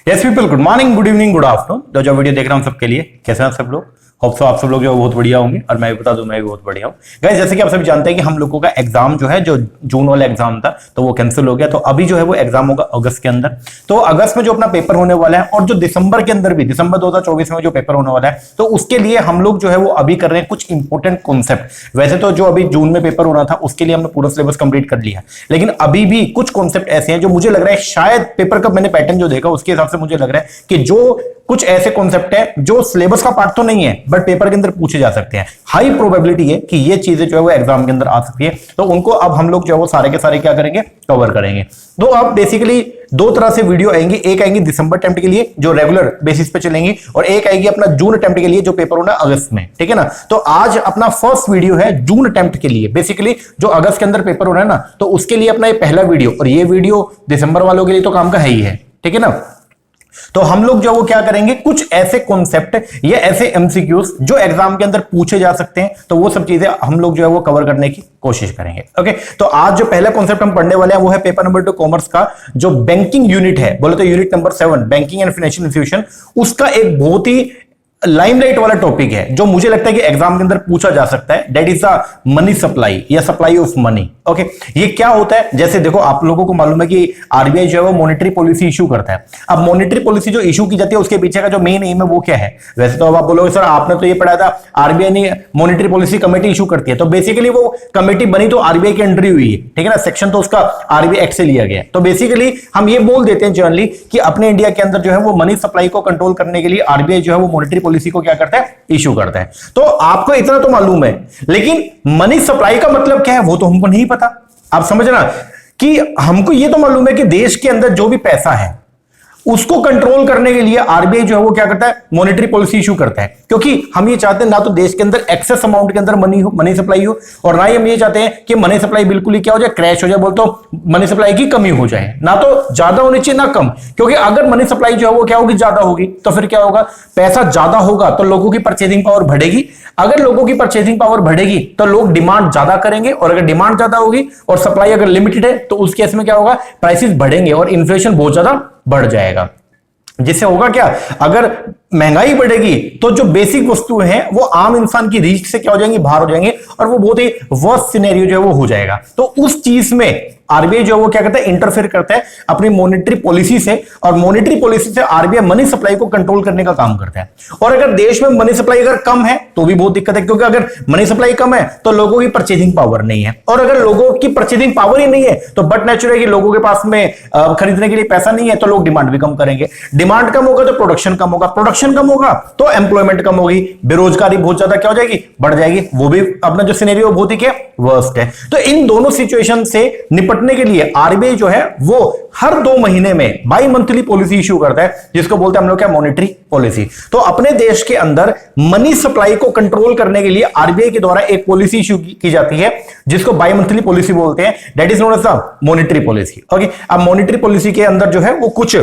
Yes people, good morning, good evening, good afternoon. जो video देख रहा हूं सबके लिए कैसे हैं सब लोग। होप सो आप सब लोग जो बहुत बढ़िया होंगे और मैं भी बता दूं मैं भी बहुत बढ़िया हूं। गाइस जैसे कि आप सभी जानते हैं कि हम लोगों का एग्जाम जो है, जो जून वाला एग्जाम था तो वो कैंसिल हो गया। तो अभी जो है वो एग्जाम होगा अगस्त के अंदर। तो अगस्त में जो अपना पेपर होने वाला है और जो दिसंबर के अंदर भी, दिसंबर 2024 में जो पेपर होने वाला है, तो उसके लिए हम लोग जो है वो अभी कर रहे हैं कुछ इंपॉर्टेंट कॉन्सेप्ट। वैसे तो जो अभी जून में पेपर होना था उसके लिए हमने पूरा सिलेबस कंप्लीट कर लिया, लेकिन अभी भी कुछ कॉन्सेप्ट ऐसे हैं जो मुझे लग रहा है शायद पेपर का मैंने पैटर्न जो देखा उसके हिसाब से मुझे लग रहा है कि जो कुछ ऐसे कॉन्सेप्ट है जो सिलेबस का पार्ट तो नहीं है बट पेपर के अंदर पूछे जा सकते हैं। हाई प्रोबेबिलिटी है कि ये चीजें जो है वो एग्जाम के अंदर आ सकती है। तो उनको अब हम लोग जो है वो सारे के सारे क्या करेंगे, कवर करेंगे। तो अब बेसिकली दो तरह से वीडियो आएंगी। एक आएंगी दिसंबर अटेम्प्ट के लिए जो रेगुलर बेसिस पे चलेंगी, और एक आएगी अपना जून अटेम्प्ट के लिए जो पेपर होना अगस्त में। ठीक है ना। तो आज अपना फर्स्ट वीडियो है जून अटेम्प्ट के लिए। बेसिकली जो अगस्त के अंदर पेपर होना है ना, तो उसके लिए अपना ये पहला वीडियो, और ये वीडियो दिसंबर वालों के लिए तो काम का है ही है। ठीक है ना। तो हम लोग जो वो क्या करेंगे, कुछ ऐसे कॉन्सेप्ट या ऐसे एमसीक्यूज जो एग्जाम के अंदर पूछे जा सकते हैं, तो वो सब चीजें हम लोग जो है वो कवर करने की कोशिश करेंगे। ओके, तो आज जो पहला कॉन्सेप्ट हम पढ़ने वाले हैं वो है पेपर नंबर 2 कॉमर्स का जो बैंकिंग यूनिट है, बोले तो unit number 7 banking and financial institution. उसका एक बहुत ही लाइमलाइट वाला टॉपिक है जो मुझे लगता है कि एग्जाम के अंदर पूछा जा सकता है। That is the money supply या सप्लाई ऑफ मनी। ओके, ये क्या होता है, जैसे देखो आप लोगों को मालूम है कि आरबीआई जो है वो मॉनेटरी पॉलिसी इशू करता है। अब मॉनेटरी पॉलिसी जो इशू की जाती है उसके पीछे का जो मेन एम है वो क्या है। वैसे तो अब आप बोलोगे सर आपने तो ये पढ़ा था आरबीआई ने मॉनेटरी पॉलिसी कमेटी इशू करती है, तो बेसिकली वो कमेटी बनी तो आरबीआई के अंडर ही हुई है। ठीक है ना, सेक्शन तो उसका आरबीआई एक्ट से लिया गया है। तो बेसिकली हम ये बोल देते हैं जनरली कि अपने इंडिया के अंदर जो है वो मनी सप्लाई को कंट्रोल करने के लिए आरबीआई जो है वो मॉनेटरी पॉलिसी को क्या करता है, इशू करता है। तो आपको इतना तो मालूम है, लेकिन मनी सप्लाई का मतलब क्या है वो तो हमको नहीं पता। आप समझना कि हमको ये तो मालूम है कि देश के अंदर जो भी पैसा है उसको कंट्रोल करने के लिए आरबीआई जो है वो क्या करता है, मॉनेटरी पॉलिसी इशू करता है। क्योंकि हम ये चाहते हैं ना तो देश के अंदर एक्सेस अमाउंट के अंदर मनी सप्लाई हो, और ना ही हम ये चाहते हैं कि मनी सप्लाई बिल्कुल ही क्या हो जाए, क्रैश हो जाए, बोल तो मनी सप्लाई की कमी हो जाए। ना तो ज्यादा होनी चाहिए ना कम, क्योंकि अगर मनी सप्लाई जो है वो क्या होगी, ज्यादा होगी, तो फिर क्या होगा, पैसा ज्यादा होगा तो लोगों की परचेजिंग पावर बढ़ेगी। अगर लोगों की परचेजिंग पावर बढ़ेगी तो लोग डिमांड ज्यादा करेंगे, और अगर डिमांड ज्यादा होगी और सप्लाई अगर लिमिटेड है तो उस केस में क्या होगा, प्राइसेस बढ़ेंगे और इन्फ्लेशन बहुत ज्यादा बढ़ जाएगा। जिससे होगा क्या, अगर महंगाई बढ़ेगी तो जो बेसिक वस्तुएं हैं वो आम इंसान की रीच से क्या हो जाएंगी, बाहर हो जाएंगे, और वो बहुत ही वर्स्ट सिनेरियो जो है वो हो जाएगा। तो उस चीज में आरबीआई जो है वो क्या करता है, इंटरफेयर करता है अपनी मॉनेटरी पॉलिसी से, और मॉनेटरी पॉलिसी से आरबीआई मनी सप्लाई को कंट्रोल करने का काम करता है। और अगर देश में मनी सप्लाई अगर कम है तो भी बहुत दिक्कत है, क्योंकि अगर मनी सप्लाई कम है तो लोगों की परचेजिंग पावर नहीं है, और अगर लोगों की परचेजिंग पावर ही नहीं है तो बट नेचुरल है कि लोगों के पास में खरीदने के लिए पैसा नहीं है, तो लोग डिमांड भी कम करेंगे। डिमांड कम होगा तो प्रोडक्शन कम होगा, प्रोडक्शन कम होगा तो एम्प्लॉयमेंट कम होगी, बेरोजगारी बहुत ज्यादा क्या हो जाएगी, बढ़ जाएगी। वो भी अपना जो सिनेरियो बहुत ही क्या वर्स्ट है। तो इन दोनों सिचुएशन से निपटने के लिए आरबीआई जो है वो हर 2 महीने में बाई मंथली पॉलिसी इशू करता है, जिसको बोलते हैं हम लोग क्या, मॉनेटरी पॉलिसी। तो अपने देश के अंदर मनी सप्लाई को कंट्रोल करने के लिए आरबीआई के द्वारा एक पॉलिसी इशू की जाती है जिसको बाई मंथली पॉलिसी बोलते हैं। That is known as the monetary policy. Okay, अब मॉनेटरी पॉलिसी के अंदर जो है वो कुछ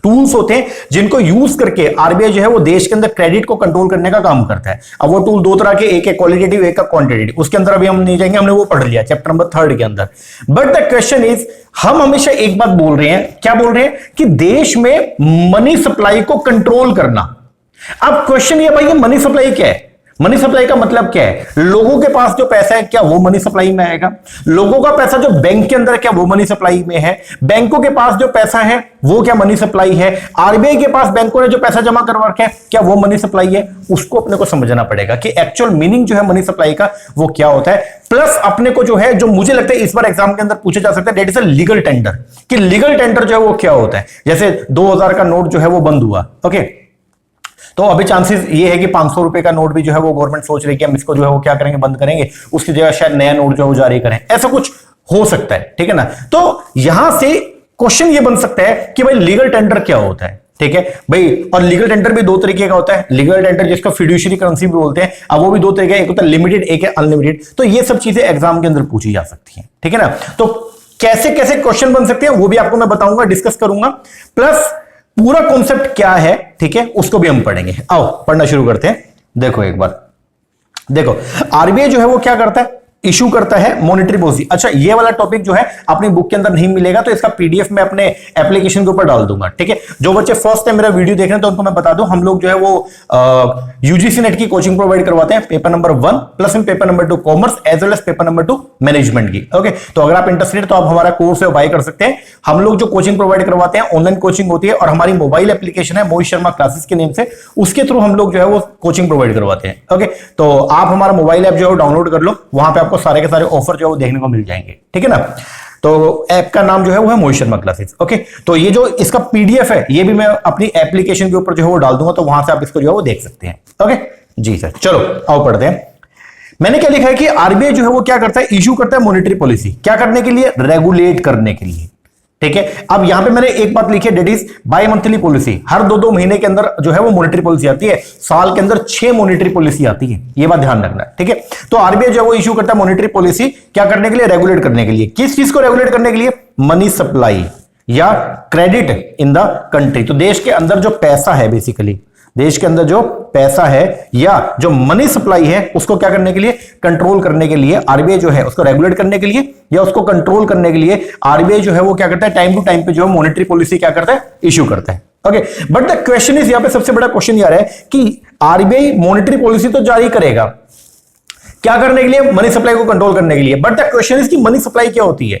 टूल्स होते हैं जिनको यूज करके आरबीआई जो है वो देश के अंदर क्रेडिट को कंट्रोल करने का काम करता है। अब वो टूल 2 तरह के, एक है क्वालिटेटिव, एक है क्वांटिटेटिव। उसके अंदर अभी हम नहीं जाएंगे, हमने वो पढ़ लिया चैप्टर नंबर 3 के अंदर। बट द क्वेश्चन इज, हम हमेशा एक बात बोल रहे हैं, क्या बोल रहे हैं, कि देश में मनी सप्लाई को कंट्रोल करना। अब क्वेश्चन ये भाई, मनी सप्लाई क्या है, मनी सप्लाई का मतलब क्या है, लोगों के पास जो पैसा है क्या वो मनी सप्लाई में आएगा, लोगों का पैसा जो बैंक के अंदर है क्या वो मनी सप्लाई में है, बैंकों के पास जो पैसा है वो क्या मनी सप्लाई है, आरबीआई के पास बैंकों ने जो पैसा जमा करवा रखा है क्या वो मनी सप्लाई है। उसको अपने को समझना पड़ेगा कि एक्चुअल मीनिंग जो है मनी सप्लाई का वो क्या होता है। प्लस अपने को जो है, जो मुझे लगता है इस बार एग्जाम के अंदर पूछा जा सकता है, that is a legal tender, कि लीगल टेंडर जो है वो क्या होता है। जैसे 2000 का नोट जो है वो बंद हुआ, ओके, तो अभी चांसेस ये है कि 500 रुपए का नोट भी जो है वो गवर्नमेंट सोच रही है कि हम इसको जो है वो क्या करेंगे, बंद करेंगे, उसकी जगह शायद नया नोट जो है वो जारी करें, ऐसा कुछ हो सकता है। ठीक है ना। तो यहां से क्वेश्चन ये बन सकता है कि भाई लीगल टेंडर क्या होता है। ठीक है भाई, और लीगल टेंडर भी 2 तरीके का होता है। लीगल टेंडर जिसको फिड्यूशियरी करेंसी भी बोलते हैं, अब वो भी 2 तरीके, एक होता है लिमिटेड, एक है अनलिमिटेड। तो ये सब चीजें एग्जाम के अंदर पूछी जा सकती हैं। ठीक है ना। तो कैसे कैसे क्वेश्चन बन सकते हैं वो भी आपको मैं बताऊंगा, डिस्कस करूंगा, प्लस पूरा कॉन्सेप्ट क्या है, ठीक है, उसको भी हम पढ़ेंगे। आओ पढ़ना शुरू करते हैं। देखो एक बार, देखो आरबीआई जो है वो क्या करता है, इशू करता है मॉनेटरी पॉलिसी। अच्छा, ये वाला टॉपिक जो है अपनी बुक के अंदर नहीं मिलेगा, तो इसका पीडीएफ मैं अपने एप्लीकेशन के ऊपर डाल दूंगा, ठीक है। जो बच्चे फर्स्ट टाइम मेरा वीडियो देख रहे हैं तो उनको मैं बता दूं, हम लोग जो है वो यूजीसी नेट की कोचिंग प्रोवाइड करवाते हैं, पेपर नंबर 1 प्लस में paper number 2 commerce as well as paper number 2 management की। ओके, तो अगर आप इंटरेस्टेड तो आप हमारा कोर्स है बाय कर सकते हैं। हम लोग जो कोचिंग प्रोवाइड करवाते हैं ऑनलाइन कोचिंग होती है, और हमारी मोबाइल एप्लीकेशन है मोहित शर्मा क्लासेस के नेम से, उसके थ्रू हम लोग जो है वो कोचिंग प्रोवाइड करवाते हैं। ओके, तो आप हमारा मोबाइल ऐप जो है डाउनलोड कर लो, वहां पे आपको सारे के सारे ऑफर जो है वो देखने को मिल जाएंगे, ठीक है ना। तो ऐप का नाम जो है वो है मोहित शर्मा क्लासेस। ओके, तो ये जो इसका पीडीएफ है ये भी मैं अपनी एप्लीकेशन के ऊपर जो है वो डाल दूंगा, तो वहां से आप इसको जो है वो देख सकते हैं। ओके जी सर, चलो आओ पढ़ते हैं। मैंने क्या लिखा है कि आरबीआई जो है वो क्या करता है, इशू करता है मॉनेटरी पॉलिसी, क्या करने के लिए, रेगुलेट करने के लिए, ठीक है। अब यहां पे मैंने एक बात लिखी है, that is bimonthly policy, हर 2-2 महीने के अंदर जो है वो मॉनेटरी पॉलिसी आती है, साल के अंदर 6 मॉनेटरी पॉलिसी आती है, ये बात ध्यान रखना, ठीक है। तो आरबीआई जो है वो इशू करता है मॉनेटरी पॉलिसी क्या करने के लिए, रेगुलेट करने के लिए। किस चीज को रेगुलेट करने के लिए, मनी सप्लाई या क्रेडिट इन द कंट्री। तो देश के अंदर जो पैसा है, बेसिकली देश के अंदर जो पैसा है या जो मनी सप्लाई है, उसको क्या करने के लिए, कंट्रोल करने के लिए आरबीआई जो है उसको रेगुलेट करने के लिए या उसको कंट्रोल करने के लिए आरबीआई जो है वो क्या करता है, टाइम टू टाइम पे जो है मॉनेटरी पॉलिसी क्या करता है, इशू करता है। Okay, but the question is, यहां पे सबसे बड़ा क्वेश्चन ये आ रहा है कि आरबीआई मॉनेटरी पॉलिसी तो जारी करेगा क्या करने के लिए, मनी सप्लाई को कंट्रोल करने के लिए, बट द क्वेश्चन इज कि मनी सप्लाई क्या होती है।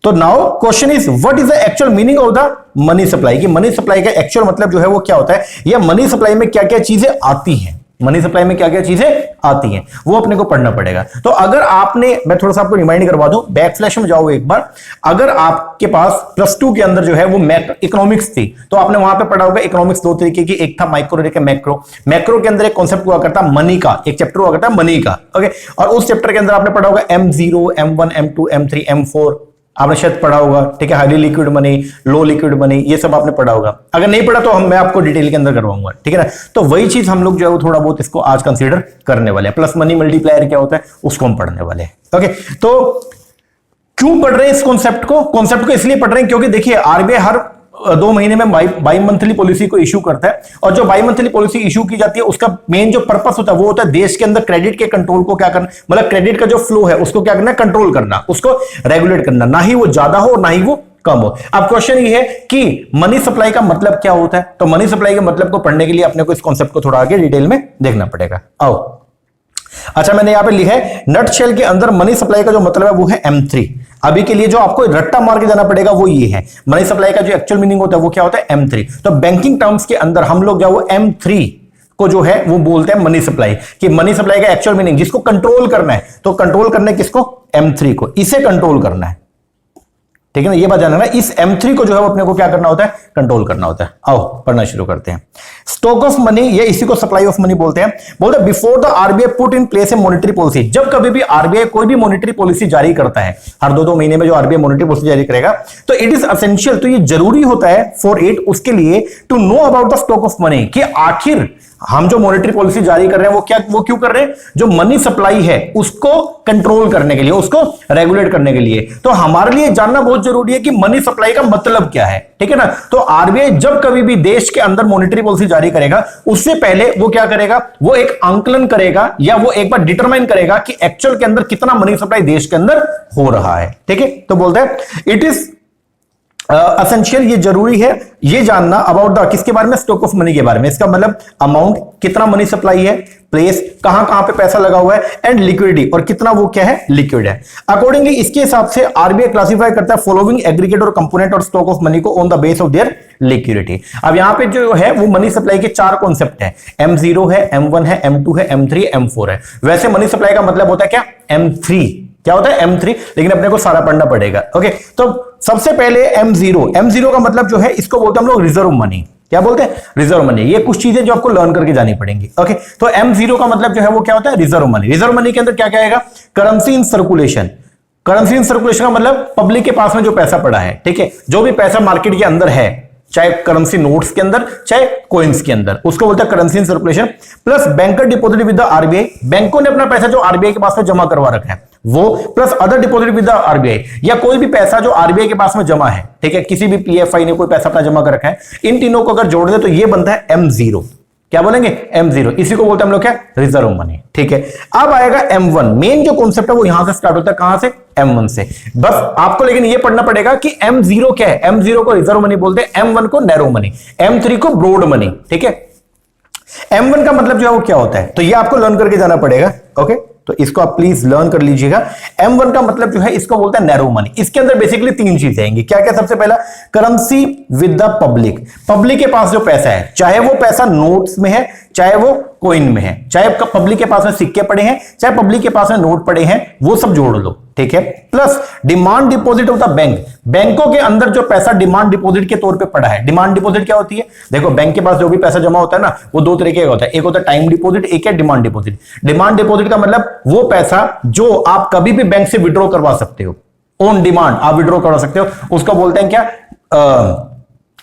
तो now question is what is the actual meaning of the money supply, कि मनी सप्लाई का एक्चुअल मतलब जो है वो क्या होता है, या मनी सप्लाई में क्या क्या चीजें आती हैं, मनी सप्लाई में क्या क्या चीजें आती हैं वो अपने को पढ़ना पड़ेगा। तो अगर आपने, मैं थोड़ा सा आपको रिमाइंड करवा दूं, बैकस्लैश में जाओ एक बार, अगर आपके पास +2 के अंदर जो है वो इकोनॉमिक्स थी, तो आपने वहां पे पढ़ा होगा इकोनॉमिक्स 2 तरीके की, एक था माइक्रो, एक है मैक्रो। मैक्रो के अंदर एक कॉन्सेप्ट हुआ करता मनी का, एक चैप्टर हुआ करता मनी का। ओके, और उस चैप्टर के अंदर आपने पढ़ा होगा M0, M1, M2, M3, M4 आपने शायद पढ़ा होगा, ठीक है। हाईली लिक्विड मनी, लो लिक्विड मनी, ये सब आपने पढ़ा होगा। अगर नहीं पढ़ा तो मैं आपको डिटेल के अंदर करवाऊंगा, ठीक है ना। तो वही चीज हम लोग जो है वो थोड़ा बहुत इसको आज कंसीडर करने वाले हैं। प्लस मनी मल्टीप्लायर क्या होता है उसको हम पढ़ने वाले हैं। ओके, तो क्यों पढ़ रहे हैं इस कॉन्सेप्ट को इसलिए पढ़ रहे हैं क्योंकि देखिए आरबीआई हर 2 महीने में बाई मंथली पॉलिसी को इशू करता है, और जो बाई मंथली पॉलिसी इशू की जाती है उसका मेन जो पर्पस होता है वो होता है देश के अंदर क्रेडिट के कंट्रोल को क्या करना, मतलब क्रेडिट का जो फ्लो है उसको क्या करना, कंट्रोल करना, उसको रेगुलेट करना, ना ही वो ज्यादा हो ना ही वो कम हो। अब क्वेश्चन ये है कि मनी सप्लाई का मतलब क्या होता है, तो मनी सप्लाई के मतलब को पढ़ने के लिए अपने को इस कॉन्सेप्ट को थोड़ा आगे डिटेल में देखना पड़ेगा। आओ, अच्छा मैंने यहां पे लिखा है नट शेल के अंदर मनी सप्लाई का जो मतलब है वो है M3। अभी के लिए जो आपको रट्टा मार के जाना पड़ेगा वो ये है, मनी सप्लाई का जो एक्चुअल मीनिंग होता है वो क्या होता है, M3। तो बैंकिंग टर्म्स के अंदर हम लोग जो M3 को जो है वो बोलते हैं मनी सप्लाई, कि मनी सप्लाई का एक्चुअल मीनिंग जिसको कंट्रोल करना है, तो कंट्रोल करना है किसको, M3 को, इसे कंट्रोल करना है, ठीक है ना। ये बात जानना, इस M3 को जो है अपने को क्या करना होता है, कंट्रोल करना होता है। आओ पढ़ना शुरू करते हैं। स्टॉक ऑफ मनी, ये इसी को सप्लाई ऑफ मनी बोलते हैं। बोलते हैं before the RBI put in place a monetary policy, जब कभी भी आरबीआई कोई भी मॉनेटरी पॉलिसी जारी करता है, हर 2-2 महीने में जो आरबीआई मॉनेटरी पॉलिसी जारी करेगा, तो इट इज एसेंशियल, तो ये जरूरी होता है फॉर इट, उसके लिए, to know about the stock of money, कि आखिर हम जो मॉनेटरी पॉलिसी जारी कर रहे हैं वो क्यों कर रहे हैं, जो मनी सप्लाई है उसको कंट्रोल करने के लिए, उसको रेगुलेट करने के लिए। तो हमारे लिए जानना बहुत जरूरी है कि मनी सप्लाई का मतलब क्या है, ठीक है ना। तो आरबीआई जब कभी भी देश के अंदर मॉनेटरी पॉलिसी जारी करेगा उससे पहले वो क्या करेगा, वो एक आंकलन करेगा या वो एक बार डिटरमाइन करेगा कि एक्चुअल के अंदर कितना मनी सप्लाई देश के अंदर हो रहा है, ठीक है। तो बोलते हैं इट इज एसेंशियल, ये जरूरी है ये जानना अबाउट द, किसके बारे में, स्टॉक ऑफ मनी के बारे में। इसका मतलब अमाउंट, कितना मनी सप्लाई है, प्लेस, कहां कहां पे पैसा लगा हुआ है, एंड लिक्विडिटी, और कितना वो क्या है, लिक्विड है। अकॉर्डिंगली इसके हिसाब से आरबीआई क्लासिफाई करता है फॉलोइंग एग्रीगेट और कंपोनेंट और स्टॉक ऑफ मनी को on the base of their liquidity. अब यहां पे जो है वो मनी सप्लाई के 4 कॉन्सेप्ट है, M0 है, M1 है, M2 है, M3, M4 है। वैसे मनी सप्लाई का मतलब होता है क्या, M3, क्या होता है, M3, लेकिन अपने को सारा पढ़ना पड़ेगा। ओके, तो सबसे पहले M0 का मतलब जो है इसको बोलते हैं हम लोग रिजर्व मनी। क्या बोलते हैं, रिजर्व मनी। ये कुछ चीजें जो आपको लर्न करके जानी पड़ेंगी। ओके, तो M0 का मतलब जो है वो क्या होता है, रिजर्व मनी। रिजर्व मनी के अंदर क्या क्या आएगा, currency in circulation. Currency in circulation का मतलब पब्लिक के पास में जो पैसा पड़ा है, ठीक है, जो भी पैसा मार्केट के अंदर है, चाहे करेंसी नोट्स के अंदर चाहे कॉइन्स के अंदर, उसको बोलते हैं currency in circulation. Plus banker deposit with the RBI, बैंकों ने अपना पैसा जो आरबीआई के पास में जमा करवा रखा है वो, plus other deposit with the RBI, या कोई भी पैसा जो आरबीआई के पास में जमा है, ठीक है, किसी भी पीएफआई ने कोई पैसा अपना जमा कर रखा है, इन तीनों को अगर जोड़ दे तो ये बनता है M0। क्या बोलेंगे, M0, इसी को बोलते हैं हम लोग क्या, रिजर्व मनी। ठीक है, अब आएगा M1। मेन जो कॉन्सेप्ट है वो यहां से स्टार्ट होता है, कहां से, M1 से। बस आपको लेकिन ये पढ़ना पड़ेगा कि M0 क्या है। M0 को रिजर्व मनी बोलते हैं, M1 को नैरो मनी, M3 को ब्रॉड मनी। ठीक है, M1 का मतलब जो है वो क्या होता है, तो ये आपको लर्न करके जाना पड़ेगा। ओके, तो इसको आप प्लीज लर्न कर लीजिएगा। M1 का मतलब जो है इसको बोलते हैं नैरो मनी। इसके अंदर बेसिकली तीन चीजें आएंगी। क्या क्या, सबसे पहला currency with the public. Public के पास जो पैसा है, चाहे वो पैसा नोट्स में है, चाहे वो कॉइन में है, चाहे पब्लिक के पास में सिक्के पड़े हैं, चाहे पब्लिक के पास में नोट पड़े हैं, वो सब जोड़ लो। ठीक है, plus demand deposit of the bank. बैंकों के अंदर जो पैसा डिमांड डिपॉजिट के तौर पे पड़ा है। डिमांड डिपॉजिट क्या होती है, देखो बैंक के पास जो भी पैसा जमा होता है ना, वो दो तरीके का होता है। एक होता है टाइम डिपॉजिट, एक है डिमांड डिपॉजिट। डिमांड डिपॉजिट का मतलब वो पैसा जो आप कभी भी बैंक से विड्रॉ करवा सकते हो, ऑन डिमांड आप विड्रॉ करवा सकते हो, उसको बोलते हैं क्या,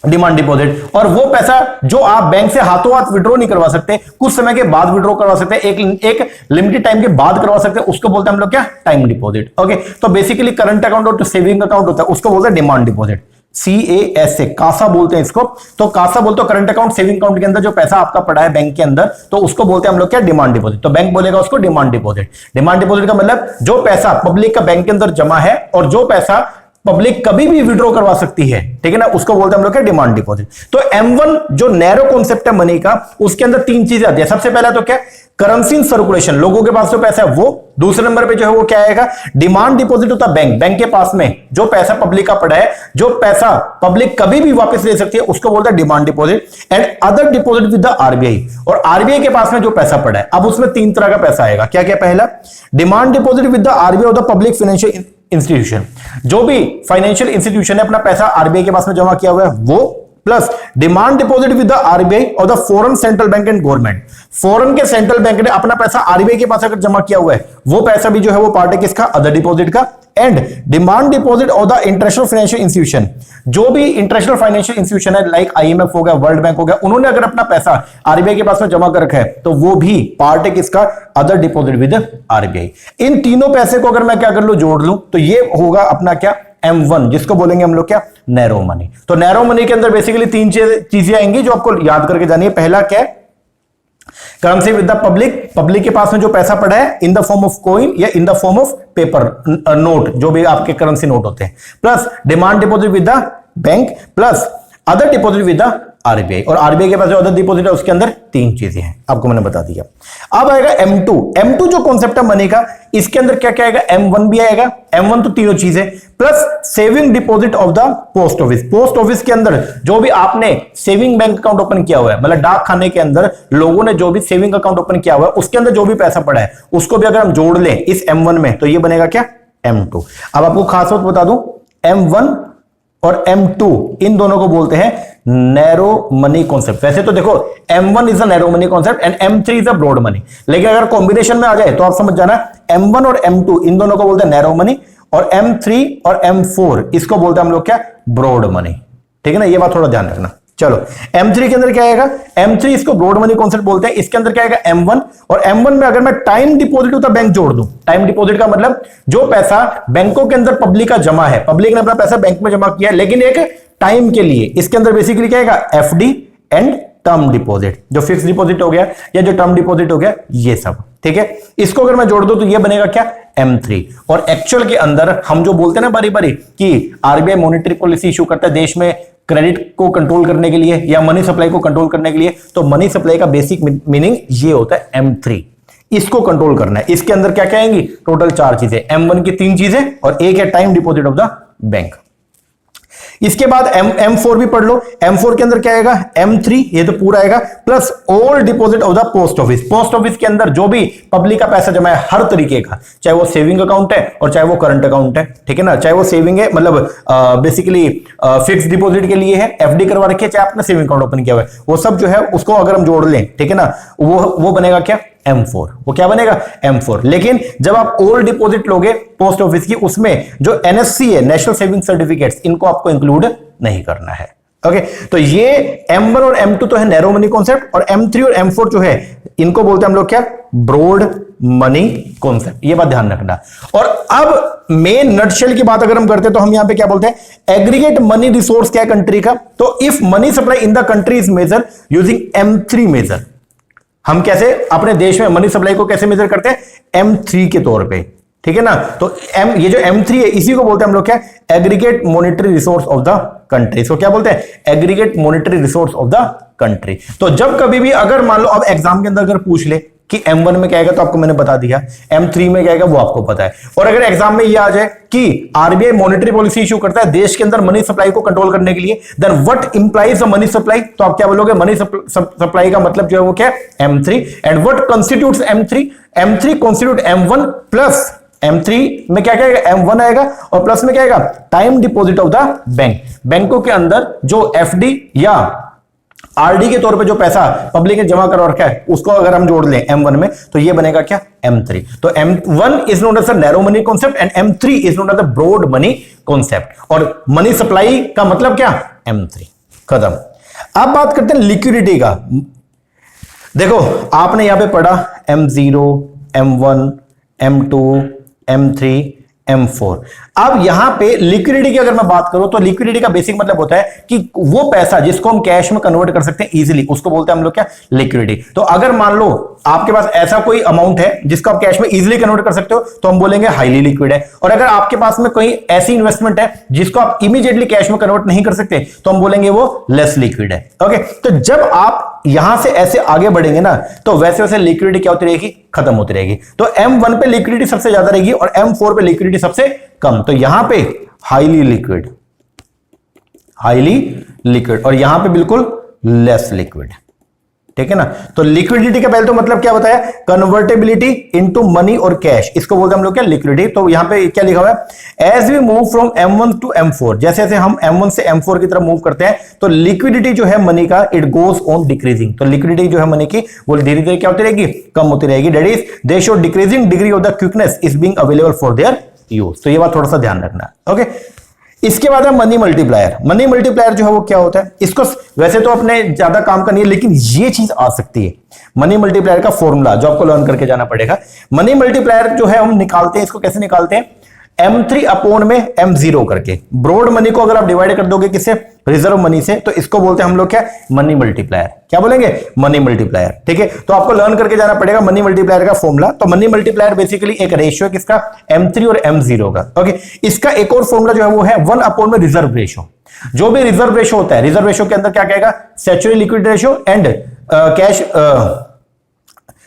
डिमांड डिपॉजिट। और वो पैसा जो आप बैंक से हाथों हाथ विड्रॉ नहीं करवा सकते, कुछ समय के बाद विड्रॉ करवा सकते हैं, एक लिमिटेड टाइम के बाद करवा सकते हैं, उसको बोलते हैं हम लोग क्या, टाइम डिपॉजिट। ओके, तो बेसिकली करंट अकाउंट और सेविंग अकाउंट होता है, उसको बोलते हैं डिमांड डिपॉजिट, CASA, कासा बोलते हैं इसको। तो कासा बोलते हो करंट अकाउंट सेविंग अकाउंट के अंदर जो पैसा आपका पड़ा है बैंक के अंदर, तो उसको बोलते हैं हम लोग क्या, डिमांड डिपॉजिट। तो बैंक बोलेगा उसको डिमांड डिपॉजिट। डिमांड डिपॉजिट का मतलब जो पैसा पब्लिक का बैंक के अंदर जमा है और जो पैसा पब्लिक कभी भी विड्रॉ करवा सकती है, ठीक है ना, उसको बोलते हैं हम लोग क्या, डिमांड डिपॉजिट। तो M1 जो नैरो कॉन्सेप्ट है मनी का, उसके अंदर तीन चीजें आती है। सबसे पहला तो क्या, करेंसी इन सर्कुलेशन, लोगों के पास जो पैसा है वो। दूसरे नंबर पे जो है वो क्या आएगा, डिमांड डिपॉजिट होता है बैंक, बैंक के पास में जो पैसा पब्लिक का पड़ा है, जो पैसा पब्लिक कभी भी वापस ले सकती है, उसको बोलता है demand deposit. And other deposit with the RBI, और RBI के पास में जो पैसा पड़ा है, अब उसमें तीन तरह का पैसा आएगा। क्या क्या, पहला demand deposit with the RBI और द पब्लिक फाइनेंशियल इंस्टीट्यूशन, जो भी फाइनेंशियल इंस्टीट्यूशन ने अपना पैसा RBI के पास में जमा किया हुआ है वो, plus demand deposit with the RBI और the foreign central bank and government. Foreign के सेंट्रल बैंक ने अपना पैसा RBI के पास अगर जमा किया हुआ है, वो पैसा भी जो है वो पार्ट है किसका, अदर डिपॉजिट का। And demand deposit of the international financial institution, जो भी इंटरनेशनल फाइनेंशियल इंस्टीट्यूशन है, लाइक IMF हो गया, वर्ल्ड बैंक हो गया, उन्होंने अगर अपना पैसा RBI के पास में जमा कर रखा है, तो वो भी पार्ट है किसका, अदर डिपॉजिट विद RBI। इन तीनों पैसे को अगर मैं क्या कर लूं, जोड़ लूं, तो ये होगा अपना क्या, M1, जिसको बोलेंगे हम लोग क्या, नैरो मनी। तो नैरो मनी के अंदर बेसिकली तीन चीजें आएंगी जो आपको याद करके जानी है। पहला क्या है, currency with the public, public के पास में जो पैसा पड़ा है in the form of coin या in the form of paper note, जो भी आपके करेंसी नोट होते हैं, plus demand deposit with the bank, plus other deposit with the RBI। और RBI के पास जो अदर डिपॉजिट है उसके अंदर तीन चीजें हैं, आपको मैंने बता दिया। अब आएगा M2। M2 जो कॉन्सेप्ट है मनी का, इसके अंदर क्या क्या आएगा, M1 भी आएगा। M1 तो तीनों चीजें, plus saving deposit of the post office. Post office के अंदर जो भी आपने सेविंग बैंक अकाउंट ओपन किया हुआ है, मतलब डाक खाने के अंदर लोगों ने जो भी सेविंग अकाउंट ओपन किया हुआ है, उसके अंदर जो भी पैसा पड़ा है, उसको भी अगर हम जोड़ लें इस M1 में, तो ये बनेगा क्या, M2। अब आपको खास बात बता दूं, M1 और M2 इन दोनों को बोलते हैं नैरो मनी कॉन्सेप्ट। वैसे तो देखो M1 is a narrow money concept and M3 is a broad money, लेकिन अगर कॉम्बिनेशन में आ जाए तो आप समझ जाना, M1 और M2 इन दोनों को बोलते हैं नैरो मनी, और M3 और M4 इसको बोलते हैं हम लोग क्या, ब्रॉड मनी। ठीक है ना, ये बात थोड़ा ध्यान रखना। चलो M3 के अंदर क्या आएगा, M3 इसको ब्रॉड मनी कॉन्सेप्ट बोलते हैं। इसके अंदर क्या आएगा, M1, और M1 में अगर मैं टाइम डिपॉजिट होता बैंक जोड़ दूं, टाइम डिपॉजिट का मतलब जो पैसा बैंकों के अंदर पब्लिक का जमा है, पब्लिक ने अपना पैसा बैंक में जमा किया है लेकिन एक टाइम के लिए, इसके अंदर बेसिकली क्या आएगा, FD एंड टर्म डिपॉजिट, जो फिक्स डिपॉजिट हो गया या जो टर्म डिपॉजिट हो गया, ये सब। ठीक है, इसको अगर मैं जोड़ दूं तो ये बनेगा क्या, M3। और एक्चुअल के अंदर हम जो बोलते हैं ना बारी बारी कि RBI मॉनेटरी पॉलिसी इशू करता है देश में क्रेडिट को कंट्रोल करने के लिए या मनी सप्लाई को कंट्रोल करने के लिए, तो मनी सप्लाई का बेसिक मीनिंग ये होता है M3, इसको कंट्रोल करना है। इसके अंदर क्या क्या आएंगी, टोटल चार चीजें, M1 की तीन चीजें और एक है time deposit of the bank. इसके बाद M4 भी पढ़ लो। M4 के अंदर क्या आएगा, M3, ये तो पूरा आएगा, plus all deposit of the post office. Post office के अंदर जो भी पब्लिक का पैसा जमा है हर तरीके का, चाहे वो सेविंग अकाउंट है और चाहे वो करंट अकाउंट है, ठीक है ना, चाहे वो सेविंग है मतलब बेसिकली फिक्स डिपॉजिट के लिए है, FD करवा रखी है, चाहे आपने सेविंग अकाउंट ओपन किया हुआ है, वो सब जो है उसको अगर हम जोड़ लें, ठीक है ना, वो बनेगा क्या, M4। वो क्या बनेगा, M4। लेकिन जब आप ओल्ड डिपॉजिट लोगे पोस्ट ऑफिस की, उसमें जो NSC है, नेशनल सेविंग सर्टिफिकेट्स, इनको आपको इंक्लूड नहीं करना है। ओके, तो ये M1 और M2 तो है नैरो मनी कॉन्सेप्ट, और M3 और M4 जो है इनको बोलते हैं हम लोग क्या, ब्रॉड मनी कॉन्सेप्ट। ये बात ध्यान रखना। और अब मेन नटशेल की बात अगर हम करते हैं तो हम यहां पे क्या बोलते हैं, एग्रीगेट मनी रिसोर्स क्या है कंट्री का, तो if money supply in the country is measure using M3 measure, हम कैसे अपने देश में मनी सप्लाई को कैसे मेजर करते हैं, M3 के तौर पे, ठीक है ना। तो ये जो M3 है इसी को बोलते हैं हम लोग क्या, aggregate monetary resource of the country. इसको क्या बोलते हैं, aggregate monetary resource of the country. तो जब कभी भी अगर मान लो अब एग्जाम के अंदर अगर पूछ ले कि M1 में क्या आएगा तो आपको मैंने बता दिया, M3 में क्या आएगा वो आपको पता है। और अगर एग्जाम में ये आ जाए कि आरबीआई मॉनेटरी पॉलिसी इशू करता है देश के अंदर मनी सप्लाई को कंट्रोल करने के लिए, then what implies the money supply, तो आप क्या बोलोगे, मनी सप्लाई का मतलब जो है वो क्या है, M3। And what constitutes M3, M3 constitute M1 plus M3 में क्या आएगा, M1 आएगा और प्लस में क्या आएगा, time deposit of the bank. बैंकों के अंदर जो एफडी या आरडी के तौर पे जो पैसा पब्लिक ने जमा करवा रखा है उसको अगर हम जोड़ लें M1 में तो ये बनेगा क्या, M3। तो M1 is known as the narrow money concept and M3 is known as the broad money concept. और मनी सप्लाई का मतलब क्या, M3, खत्म। अब बात करते हैं लिक्विडिटी का। देखो आपने यहां पे पढ़ा M0, M1, M2, M3, M4। अब यहां पे लिक्विडिटी की अगर मैं बात करूं तो लिक्विडिटी का बेसिक मतलब होता है कि वो पैसा जिसको हम कैश में कन्वर्ट कर सकते हैं इजीली, उसको बोलते हैं हम लोग क्या, लिक्विडिटी। तो अगर मान लो आपके पास ऐसा कोई अमाउंट है जिसको आप कैश में इजीली कन्वर्ट कर सकते हो तो हम बोलेंगे हाईली लिक्विड है। और अगर आपके पास में कोई ऐसी इन्वेस्टमेंट है जिसको आप इमीडिएटली कैश में कन्वर्ट नहीं कर सकते तो हम बोलेंगे वो लेस लिक्विड है। ओके, तो जब आप यहां से ऐसे आगे बढ़ेंगे ना तो वैसे वैसे लिक्विडिटी क्या होती रहेगी, खत्म होती रहेगी। तो M1 पे लिक्विडिटी सबसे ज्यादा रहेगी और M4 पे लिक्विडिटी सबसे कम। तो यहां पे हाईली लिक्विड, हाईली लिक्विड और यहां पे बिल्कुल लेस लिक्विड, ठीक है ना। तो लिक्विडिटी का पहले तो मतलब क्या बताया, कन्वर्टेबिलिटी इनटू मनी और कैश, इसको बोलते हैं हम लोग क्या, लिक्विडिटी। तो यहां पे क्या लिखा हुआ है, as we move from M1 to M4, जैसे जैसे हम M1 से M4 की तरफ मूव करते हैं तो लिक्विडिटी जो है मनी का इट गोज ऑन डिक्रीजिंग। तो लिक्विडिटी जो है मनी की वो धीरे धीरे क्या होती रहेगी, कम होती रहेगी। That is they show decreasing degree of the quickness is being available for their use. तो ये बात थोड़ा सा ध्यान रखना, ओके। इसके बाद है मनी मल्टीप्लायर। मनी मल्टीप्लायर जो है वो क्या होता है, इसको वैसे तो अपने ज्यादा काम का नहीं है लेकिन ये चीज आ सकती है। मनी मल्टीप्लायर का फॉर्मूला जो आपको लर्न करके जाना पड़ेगा। मनी मल्टीप्लायर जो है हम निकालते हैं, इसको कैसे निकालते हैं, M3 अपॉन में M0 करके। ब्रॉड मनी को अगर आप डिवाइड कर दोगे किससे, रिजर्व मनी से, तो इसको बोलते हैं हम लोग क्या, मनी मल्टीप्लायर। क्या बोलेंगे, मनी मल्टीप्लायर, ठीक है। तो आपको लर्न करके जाना पड़ेगा मनी मल्टीप्लायर का फॉर्मूला। तो मनी मल्टीप्लायर बेसिकली एक रेशियो है किसका, M3 और M0 का, ओके। इसका एक और फॉर्मूला जो है वो है 1 अपॉन में रिजर्व रेशियो। जो भी रिजर्व रेशियो होता है, रिजर्व रेशियो के अंदर क्या कहेगा, statutory liquid ratio and cash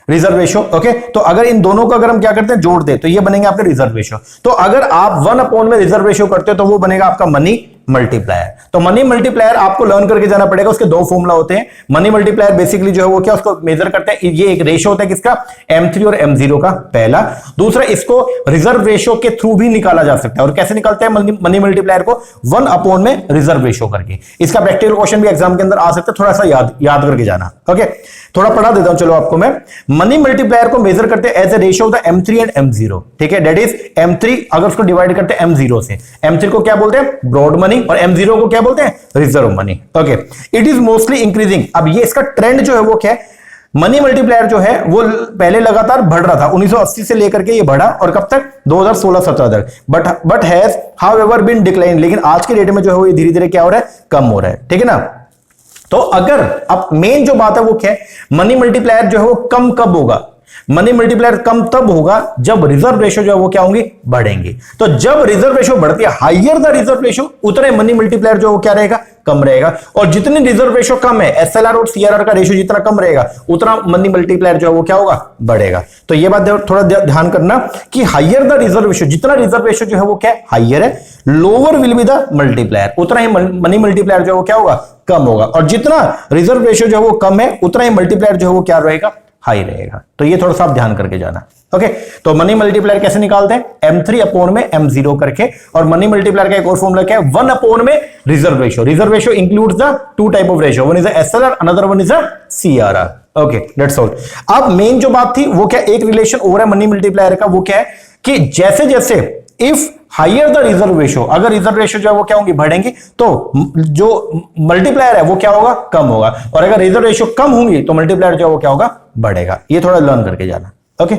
reserve ratio, okay. तो अगर इन दोनों को अगर हम क्या करते हैं, जोड़ दे तो ये बनेंगे आपके रिजर्व रेशियो। तो अगर आप 1 अपॉन में रिजर्व रेशियो करते हो तो वो बनेगा आपका मनी मल्टीप्लायर। तो मनी मल्टीप्लायर आपको लर्न करके जाना पड़ेगा। उसके दो फॉर्मूला होते हैं। मनी मल्टीप्लायर बेसिकली जो है वो क्या, उसको मेजर करते हैं, ये एक रेशियो होता है किसका, M3 और M0 का, पहला। दूसरा, इसको रिजर्व रेशियो के थ्रू भी निकाला जा सकता है। और कैसे निकालते हैं मनी मल्टीप्लायर को, 1 अपॉन में रिजर्व रेशियो करके। इसका प्रैक्टिकल क्वेश्चन भी एग्जाम के अंदर आ सकता है, थोड़ा सा याद करके जाना, ओके। थोड़ा पढ़ा देता हूं चलो आपको मैं। मनी मल्टीप्लायर को मेजर करते हैं as a ratio of the M3 and M0, ठीक है। दैट इज M3 अगर उसको डिवाइड करते हैं M0 से, M3 को क्या बोलते हैं, ब्रॉड मनी, और M0 को क्या बोलते हैं, reserve money, okay. It is mostly increasing. अब ये इसका ट्रेंड जो है वो क्या है, मनी मल्टीप्लायर जो है वो पहले लगातार बढ़ रहा था, 1980 से लेकर के ये बढ़ा और कब तक, 2016-17 तक, but has however been decline. लेकिन आज के डेट में जो है वो धीरे धीरे क्या हो रहा है, कम हो रहा है, ठीक है ना। तो अगर अब मेन जो बात है वो क्या है, मनी मल्टीप्लायर जो है वो कम कब होगा, मनी मल्टीप्लायर कम तब होगा जब रिजर्व रेशियो जो है वो क्या होंगे, बढ़ेंगे। तो जब रिजर्व रेशियो बढ़ती है, हाइयर द रिजर्व रेशियो, उतने मनी मल्टीप्लायर जो है वो क्या रहेगा, कम रहेगा। और जितनी रिजर्व रेशियो कम है, SLR और CRR का रेशियो जितना कम रहेगा उतना मनी मल्टीप्लायर जो है वो क्या होगा, बढ़ेगा। तो ये बात थोड़ा ध्यान करना कि हाइयर द रिजर्व रेशियो, जितना रिजर्व रेशियो जो है वो क्या हाइयर है, lower will be the multiplier, उतना ही मनी मल्टीप्लायर जो है वो क्या होगा, कम होगा। और जितना रिजर्व रेशियो जो है वो कम है उतना ही मल्टीप्लायर जो है वो क्या रहेगा, हाई रहेगा। तो ये थोड़ा सा आप ध्यान करके जाना, ओके। तो मनी मल्टीप्लायर कैसे निकालते हैं, M3 अपॉन में M0 करके। और मनी मल्टीप्लायर का एक और फॉर्मूला क्या है, 1 अपॉन में reserve ratio. Reserve ratio includes the two type of ratio, one is the SLR, another one is the CRR, okay, that's all. अब मेन जो बात थी वो क्या, एक रिलेशन और है मनी मल्टीप्लायर का, वो क्या है कि जैसे जैसे if higher the reserve ratio, अगर रिजर्व रेशियो जो है वो क्या होंगी, बढ़ेंगी, तो जो मल्टीप्लायर है वो क्या होगा, कम होगा। और अगर रिजर्व रेशियो कम होंगी तो मल्टीप्लायर जो है वो क्या होगा, बढ़ेगा। ये थोड़ा लर्न करके जाना, ओके।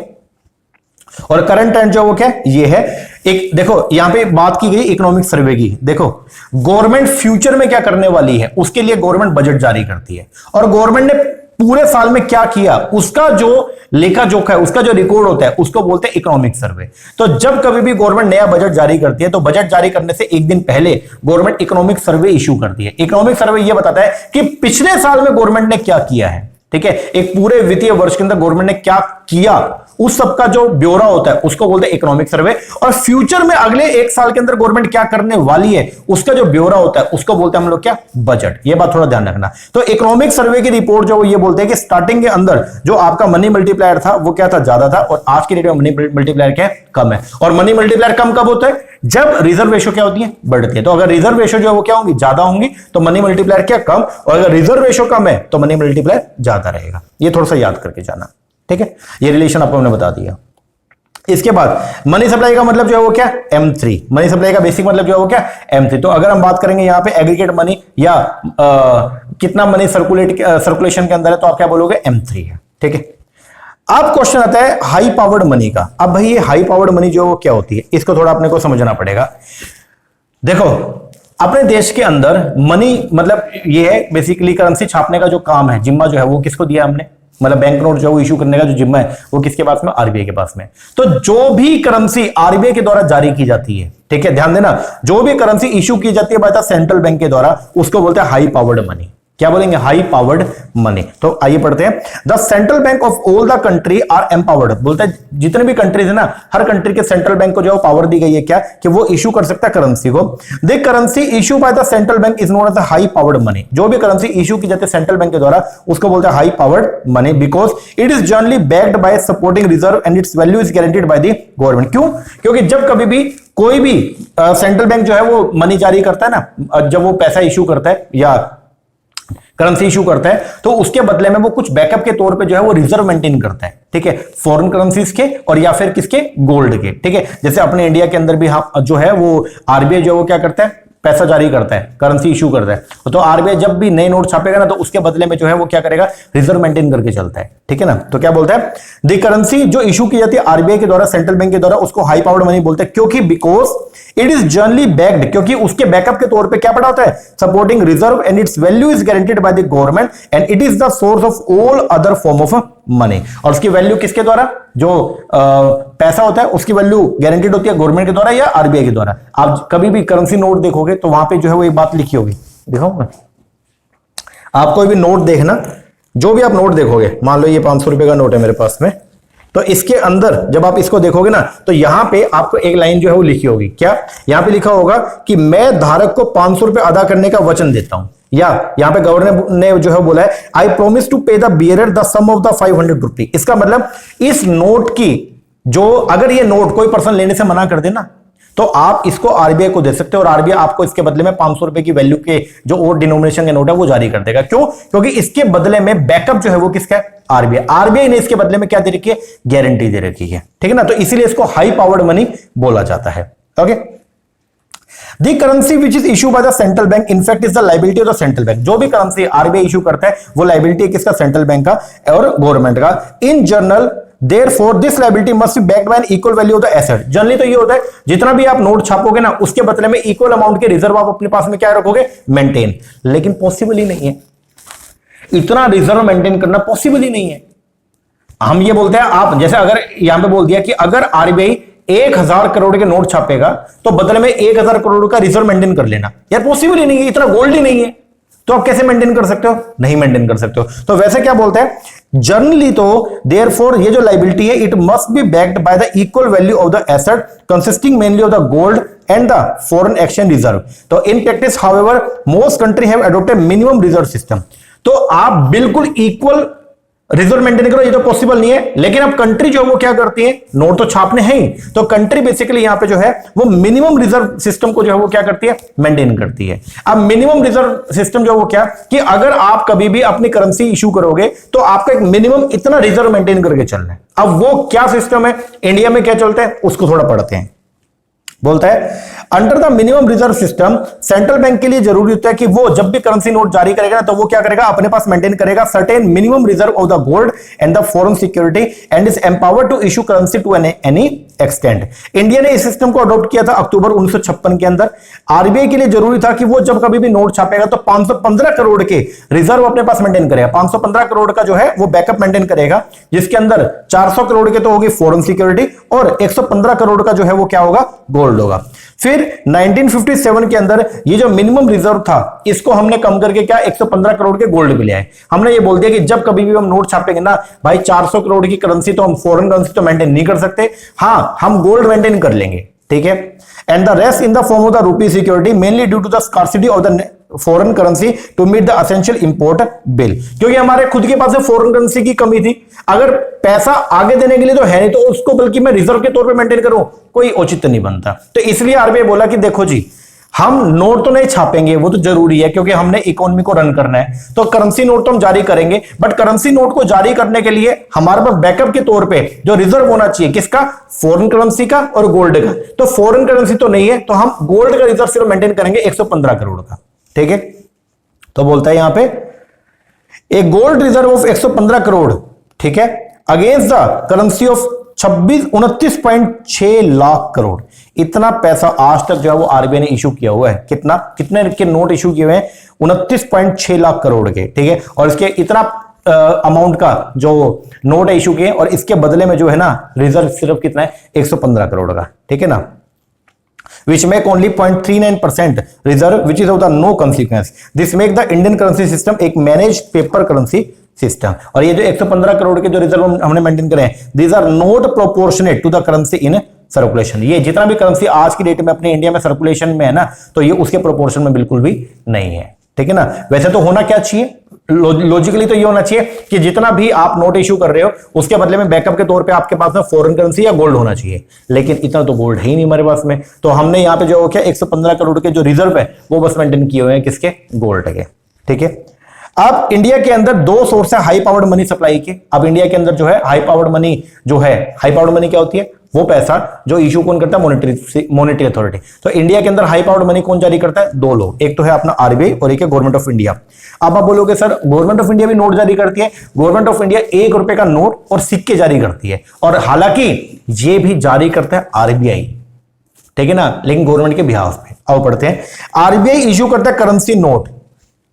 और करंट ट्रेंड जो वो क्या ये है, एक देखो यहां पे बात की गई इकोनॉमिक सर्वे की। देखो गवर्नमेंट फ्यूचर में क्या करने वाली है उसके लिए गवर्नमेंट बजट जारी करती है और गवर्नमेंट ने पूरे साल में क्या किया उसका जो लेखा जोखा है, उसका जो रिकॉर्ड होता है, उसको बोलते हैं इकोनॉमिक सर्वे। तो जब कभी भी गवर्नमेंट नया बजट जारी करती है तो बजट जारी करने से एक दिन पहले गवर्नमेंट इकोनॉमिक सर्वे इशू करती है। इकोनॉमिक सर्वे यह बताता है कि पिछले साल में गवर्नमेंट ने क्या किया है, ठीक है, एक पूरे वित्तीय वर्ष के अंदर गवर्नमेंट ने क्या किया, उस सब का जो ब्यौरा होता है उसको बोलते हैं इकोनॉमिक सर्वे। और फ्यूचर में अगले एक साल के अंदर गवर्नमेंट क्या करने वाली है उसका जो ब्यौरा होता है उसको बोलते हैं हम लोग क्या, बजट। ये बात थोड़ा ध्यान रखना। तो इकोनॉमिक सर्वे की रिपोर्ट जो ये बोलते हैं कि स्टार्टिंग के अंदर जो आपका मनी मल्टीप्लायर था वो क्या था, ज्यादा था, और आज की डेट में मनी मल्टीप्लायर क्या है, कम है। और मनी मल्टीप्लायर कम कब होता है, जब रिजर्व रेशो क्या होती है, बढ़ती है। तो अगर रिजर्व रेशो जो है वो क्या होंगी, ज्यादा होंगी, तो मनी मल्टीप्लायर क्या, कम, और अगर रिजर्व रेशो कम है तो मनी मल्टीप्लायर ज्यादा रहेगा। ये थोड़ा सा याद करके जाना, ठीक है। ये रिलेशन आपको हमने बता दिया। इसके बाद मनी सप्लाई का मतलब जो है वो क्या, M3। मनी सप्लाई का बेसिक मतलब जो है वो क्या, M3। तो अगर हम बात करेंगे यहां पे एग्रीगेट मनी या कितना मनी सर्कुलेशन के अंदर है, तो आप क्या बोलोगे, M3 है, ठीक है। अब क्वेश्चन आता है हाई पावर्ड मनी का। अब भाई ये हाई पावर्ड मनी जो वो क्या होती है, इसको थोड़ा अपने को समझना पड़ेगा। देखो अपने देश के अंदर मनी मतलब ये है बेसिकली करेंसी छापने का जो काम है, जिम्मा जो है वो किसको दिया हमने, मतलब बैंक नोट जो इशू करने का जो जिम्मा है वो किसके पास में, आरबीआई के पास में। तो जो भी करेंसी आरबीआई के द्वारा जारी की जाती है, ठीक है, ध्यान देना, जो भी करेंसी इशू की जाती है बाय द सेंट्रल बैंक के द्वारा, उसको बोलते हैं हाई पावर्ड मनी। क्या बोलेंगे, हाई पावर्ड मनी। तो आइए पढ़ते हैं। The central bank of all the country are empowered. बोलते हैं जितने भी कंट्रीज है ना, हर कंट्री के सेंट्रल बैंक को जो पावर दी गई है क्या, कि वो इशू कर सकता है करेंसी को। The currency issue by the central bank is known as the high powered money. जो भी करेंसी इशू की जाती है सेंट्रल बैंक के द्वारा, उसको बोलते हैं high powered money, because it is generally backed by supporting reserve and it's value is guaranteed by the government. क्यों, क्योंकि जब कभी भी कोई भी सेंट्रल बैंक जो है वो मनी जारी करता है ना, जब वो पैसा इशू करता है या करेंसी इशू करता है, तो उसके बदले में वो कुछ बैकअप के तौर पे जो है वो रिजर्व मेंटेन करता है, ठीक है, फॉरेन करेंसीज के और या फिर किसके, गोल्ड के, ठीक है। जैसे अपने इंडिया के अंदर भी जो है वो आरबीआई जो है वो क्या करता है, पैसा जारी करता है, करेंसी इशू करता है। तो आरबीआई जब भी नए नोट छापेगा ना, तो उसके बदले में जो है वो क्या करेगा, रिजर्व मेंटेन करके चलता है, ठीक है ना। तो क्या बोलता है, द करेंसी जो इशू की जाती है आरबीआई के द्वारा, सेंट्रल बैंक के द्वारा, उसको हाई पावर्ड मनी बोलते हैं, क्योंकि because it is generally backed, क्योंकि उसके बैकअप के तौर पे क्या पड़ा होता है, supporting reserve and it's value is guaranteed by the government and it is the source of all other form of money. और उसकी वैल्यू किसके द्वारा, जो पैसा होता है उसकी वैल्यू गारंटीड होती है गवर्नमेंट के द्वारा या आरबीआई के द्वारा। आप कभी भी करेंसी नोट देखोगे तो वहां पे जो है वो एक बात लिखी होगी, दिखाऊं आप कोई भी नोट देखना, जो भी आप नोट देखोगे, मान लो ये 500 रुपए का नोट है मेरे पास में, तो इसके अंदर जब आप इसको देखोगे ना, तो यहां पे आपको एक लाइन जो है वो लिखी होगी, क्या, यहां पे लिखा होगा कि मैं धारक को 500 रुपए अदा करने का वचन देता हूं, या यहां पे गवर्नर ने जो है बोला है I promise to pay the bearer the sum of the 500 rupee. इसका मतलब इस नोट की जो, अगर ये नोट कोई पर्सन लेने से मना कर देना, तो आप इसको आरबीआई को दे सकते हो और आरबीआई आपको इसके बदले में 500 रुपए की वैल्यू के जो और डिनोमिनेशन के नोट है वो जारी कर देगा। क्यों, क्योंकि इसके बदले में बैकअप जो है वो किसका है, आरबीआई। आरबीआई ने इसके बदले में क्या दे रखी है, गारंटी दे रखी है, ठीक है ना। तो इसीलिए इसको हाई पावर्ड मनी बोला जाता है। Okay, the currency which is issue by the central bank in fact is the liability of the central bank. जो भी करेंसी आरबीआई इशू करता है वो लायबिलिटी किसका, सेंट्रल बैंक का और गवर्नमेंट का। In general Therefore, this liability must be backed by an equal value of the asset. Generally तो ये होता है जितना भी आप नोट छापोगे ना, उसके बदले में इक्वल अमाउंट के रिजर्व आप अपने पास में क्या रखोगे, मेंटेन। लेकिन पॉसिबल ही नहीं है, इतना रिजर्व मेंटेन करना पॉसिबल ही नहीं है। हम ये बोलते हैं, आप जैसे अगर यहां पे बोल दिया कि अगर आरबीआई 1000 करोड़ के नोट छापेगा तो बदले में 1000 करोड़ का रिजर्व मेंटेन कर लेना, यार पॉसिबल ही नहीं है, इतना गोल्ड ही नहीं है, तो आप कैसे मेंटेन कर सकते हो, नहीं मेंटेन कर सकते हो। तो वैसे क्या बोलते हैं, जनरली तो देयरफॉर ये जो लायबिलिटी है it must be backed by the equal value of the asset consisting mainly of the gold and the foreign exchange reserve. तो in practice however most country have adopted minimum reserve system. तो आप बिल्कुल equal reserve maintain करो, ये तो possible नहीं है। लेकिन अब कंट्री जो वो क्या करती है, नोट तो छापने हैं ही, तो कंट्री बेसिकली यहां पे जो है वो मिनिमम रिजर्व सिस्टम को जो है वो क्या करती है, मेंटेन करती है। अब मिनिमम रिजर्व सिस्टम जो वो क्या, कि अगर आप कभी भी अपनी करेंसी इशू करोगे तो आपका एक मिनिमम इतना रिजर्व मेंटेन करके चलना है। अब वो क्या सिस्टम है, इंडिया में क्या चलता है, उसको थोड़ा पढ़ते हैं। बोलता है under the minimum reserve system central bank के लिए जरूरी होता है कि वो जब भी करेंसी नोट जारी करेगा तो वो क्या करेगा, अपने पास मेंटेन करेगा certain minimum reserve of the gold and the foreign security and is empowered to issue currency to any extent. India ने इस सिस्टम को अडॉप्ट किया था अक्टूबर 1956 के अंदर। आरबीआई के लिए जरूरी था कि वो जब कभी भी नोट छापेगा तो 515 करोड़ के रिजर्व अपने पास मेंटेन करेगा। 515 करोड़ का जो है वो बैकअप मेंटेन करेगा, जिसके अंदर 400 करोड़ के तो होगी फॉरेन सिक्योरिटी और 115 करोड़ का जो है वो क्या होगा, गोल्ड होगा। फिर 1957 के अंदर ये जो मिनिमम रिजर्व था इसको हमने कम करके क्या 115 करोड़ के गोल्ड पे ले आए। हमने ये बोल दिया कि जब कभी भी हम नोट छापेंगे ना भाई 400 करोड़ की करेंसी तो हम फॉरेन करेंसी तो मेंटेन नहीं कर सकते, हाँ हम गोल्ड मेंटेन कर लेंगे, ठीक है। And the rest in the form of the rupee security mainly due to the scarcity of the foreign currency to meet the essential import bill, क्योंकि हमारे खुद के पास फॉरेन करेंसी की कमी थी। अगर पैसा आगे देने के लिए तो है नहीं तो उसको बल्कि मैं रिजर्व के तौर पे मेंटेन करूं, कोई औचित्य नहीं बनता। तो इसलिए आरबीआई बोला कि देखो जी हम नोट तो नहीं छापेंगे, वो तो जरूरी है क्योंकि हमने इकोनॉमी को रन करना है, तो करेंसी नोट तो हम जारी करेंगे, बट करेंसी नोट को जारी करने के लिए हमारे पास बैकअप के तौर पे जो रिजर्व होना चाहिए किसका, फॉरेन करेंसी का और गोल्ड का। तो फॉरेन करेंसी तो नहीं है तो हम गोल्ड का रिजर्व सिर्फ मेंटेन करेंगे 115 करोड़ का, ठीक है। तो बोलता है यहां पे एक गोल्ड रिजर्व ऑफ 115 करोड़, ठीक है, against the currency of 29.6 lakh crore. इतना पैसा आज तक जो है वो आरबीआई ने इशू किया हुआ है। कितने के नोट इशू किए हुए हैं, 29.6 लाख करोड़ के, ठीक है। और इसके इतना अमाउंट का जो नोट इशू किए और इसके बदले में जो है ना रिजर्व सिर्फ कितना है, 115 करोड़ का, ठीक है ना। which make only 0.39% reserve which is of the no consequence. This make the Indian currency system एक managed paper currency system। और ये जो 115 करोड़ के जो रिजर्व हमने मेंटेन करे हैं, these are not proportionate to the currency in circulation. ये जितना भी करेंसी आज की डेट में अपने इंडिया में सर्कुलेशन में है ना, तो ये उसके प्रोपोर्शन में बिल्कुल भी नहीं है, ठीक है ना। वैसे तो होना क्या चाहिए, लॉजिकली तो ये होना चाहिए कि जितना भी आप नोट इशू कर रहे हो उसके बदले में बैकअप के तौर पे आपके पास में फॉरेन करेंसी या गोल्ड होना चाहिए, लेकिन इतना तो गोल्ड है ही नहीं हमारे पास में। तो हमने यहाँ पे जो क्या 115 करोड़ के जो रिजर्व है वो बस मेंटेन किए हुए हैं किसके, गोल्ड के, ठीक है। अब इंडिया के अंदर दो सोर्स है हाई पावर्ड मनी सप्लाई के। अब इंडिया के अंदर जो है हाई पावर्ड मनी जो है, हाई पावर्ड मनी क्या होती है, वो पैसा जो इशू कौन करता है, मॉनेटरी अथॉरिटी। तो इंडिया के अंदर हाई पावर्ड मनी कौन जारी करता है, दो लोग, एक तो है अपना आरबीआई और एक है गवर्नमेंट ऑफ इंडिया। अब आप बोलोगे सर गवर्नमेंट ऑफ इंडिया भी नोट जारी करती है। गवर्नमेंट ऑफ इंडिया 1 रुपए का नोट और सिक्के जारी करती है, और हालांकि ये भी जारी करता है आरबीआई, ठीक है ना, लेकिन गवर्नमेंट के बिहाफ पे। आओ पढ़ते हैं। आरबीआई इशू करता है करेंसी नोट।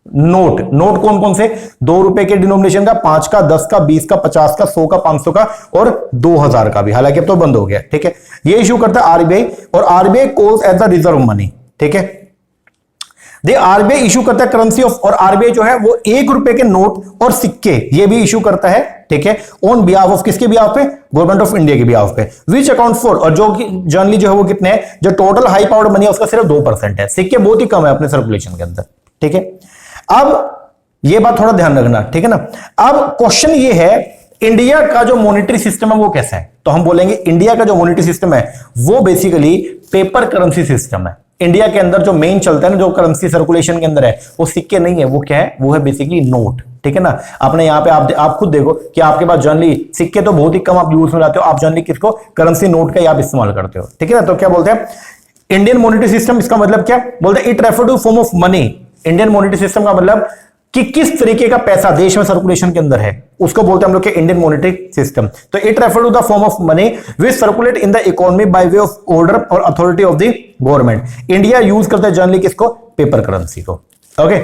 नोट कौन कौन से, 2 रुपए के डिनोमिनेशन का, 5 का, 10 का, 20 का, 50 का, 100 का, 500 का और 2000 का भी, हालांकि अब तो बंद हो गया, ठीक है। ये इशू करता है आरबीआई, और RBI calls as the reserve money, ठीक है। दे आरबीआई इशू करता है करेंसी ऑफ, और आरबीआई जो है वो 1 रुपए के नोट और सिक्के ये भी इशू करता है, ठीक है, ऑन बिहाफ ऑफ, किसके बिहाफ पे, गवर्नमेंट ऑफ इंडिया के बिहाफ पे। विच अकाउंट फॉर, और जो कि जनरली जो है वो कितने हैं, जो टोटल हाई पावर्ड मनी है उसका सिर्फ 2% है, सिक्के बहुत ही कम है अपने सर्कुलेशन के अंदर, ठीक है। अब ये बात थोड़ा ध्यान रखना, ठीक है ना। अब क्वेश्चन ये है इंडिया का जो मॉनेटरी सिस्टम है वो कैसा है, तो हम बोलेंगे इंडिया का जो मॉनेटरी सिस्टम है वो बेसिकली पेपर करेंसी सिस्टम है। इंडिया के अंदर जो मेन चलता है ना, जो करेंसी सर्कुलेशन के अंदर है, वो सिक्के नहीं है, वो क्या है, वो है बेसिकली नोट, ठीक है ना। आपने यहाँ पे आप खुद देखो कि आपके पास जनरली सिक्के तो बहुत ही कम आप यूज में लाते हो, आप जनरली किसको, करेंसी नोट का आप इस्तेमाल करते हो, ठीक है ना। तो क्या बोलते हैं इंडियन मॉनेटरी सिस्टम, इसका मतलब क्या बोलते हैं, it refer to form of money. Indian monetary system का मतलब कि किस तरीके का पैसा देश में सर्कुलेशन के अंदर है, उसको बोलते हैं हम लोग के इंडियन मॉनेटरी सिस्टम। तो it refer to the form of money which circulate in the economy by way of order और authority of the government. India use करता है जनरली किसको, पेपर करेंसी को, ओके।